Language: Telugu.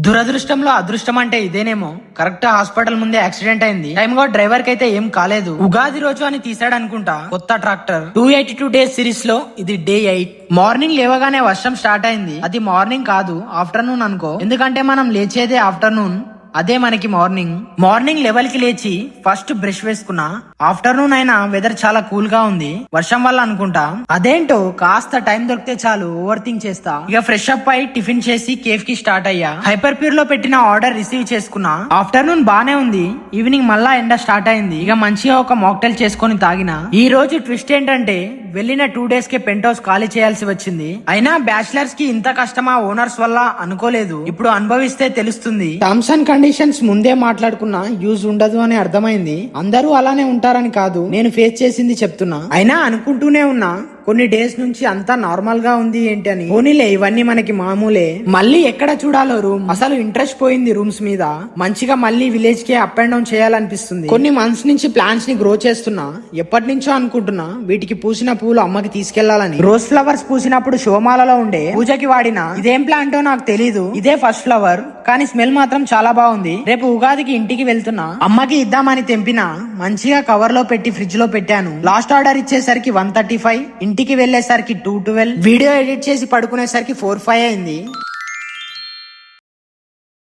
దురదృష్టంలో అదృష్టం అంటే ఇదేనేమో. కరెక్ట్ హాస్పిటల్ ముందే యాక్సిడెంట్ అయింది. టైం గా డ్రైవర్ కి అయితే ఏం కాలేదు. ఉగాది రోజు అని తీసాడు అనుకుంటా కొత్త ట్రాక్టర్. 282 డేస్ సిరీస్ లో ఇది డే 8. మార్నింగ్ లేవగానే వర్షం స్టార్ట్ అయింది. అది మార్నింగ్ కాదు, ఆఫ్టర్నూన్ అనుకో. ఎందుకంటే మనం లేచేదే ఆఫ్టర్నూన్. అదే మనకి మార్నింగ్ లెవెల్ కి లేచి ఫస్ట్ బ్రష్ వేసుకున్నా. ఆఫ్టర్నూన్ అయినా వెదర్ చాలా కూల్ గా ఉంది, వర్షం వల్ల అనుకుంటా. అదేంటో కాస్త టైం దొరికితే చాలు ఓవర్ థింక్ చేస్తా. ఇక ఫ్రెష్ అప్ అయి టిఫిన్ చేసి కేఫ్ కి స్టార్ట్ అయ్యా. హైపర్ ప్యూర్ లో పెట్టిన ఆర్డర్ రిసీవ్ చేసుకున్నా. ఆఫ్టర్నూన్ బానే ఉంది, ఈవినింగ్ మళ్ళా ఎండ స్టార్ట్ అయింది. ఇక మంచిగా ఒక మాక్టైల్ చేసుకుని తాగిన. ఈ రోజు ట్విస్ట్ ఏంటంటే వెళ్ళిన 2 డేస్ కి పెంట్ హౌస్ ఖాళీ చేయాల్సి వచ్చింది. అయినా బ్యాచిలర్స్ కి ఇంత కష్టమా ఓనర్స్ వల్ల అనుకోలేదు. ఇప్పుడు అనుభవిస్తే తెలుస్తుంది. టర్మ్స్ అండ్ కండిషన్స్ ముందే మాట్లాడుకున్నా యూజ్ ఉండదు అని అర్థమైంది. అందరూ అలానే ఉంటారని కాదు, నేను ఫేస్ చేసింది చెప్తున్నా. అయినా అనుకుంటూనే ఉన్నా కొన్ని డేస్ నుంచి అంతా నార్మల్ గా ఉంది ఏంటి అని. పోనీలే, ఇవన్నీ మనకి మామూలే. మళ్ళీ ఎక్కడ చూడాలో రూమ్, అసలు ఇంట్రెస్ట్ పోయింది రూమ్స్ మీద. మంచిగా మళ్ళీ విలేజ్ కి అప్ అండ్ డౌన్ చేయాలనిపిస్తుంది. కొన్ని మంత్స్ నుంచి ప్లాంట్స్ ని గ్రో చేస్తున్నా. ఎప్పటి నుంచో అనుకుంటున్నా వీటికి పూసిన పూలు అమ్మకి తీసుకెళ్లాలని. రోజ్ ఫ్లవర్స్ పూసినప్పుడు శోమాలలో ఉండే పూజకి వాడిన. ఇదేం ప్లాంటో నాకు తెలీదు. ఇదే ఫస్ట్ ఫ్లవర్, కానీ స్మెల్ మాత్రం చాలా బాగుంది. రేపు ఉగాదికి ఇంటికి వెళ్తున్నా, అమ్మకి ఇద్దామని తెంపిన. మంచిగా కవర్ లో పెట్టి ఫ్రిడ్జ్ లో పెట్టాను. లాస్ట్ ఆర్డర్ ఇచ్చేసరికి 135, ఇంటికి వెళ్లేసరికి 212, వీడియో ఎడిట్ చేసి పడుకునేసరికి 4-5 అయింది.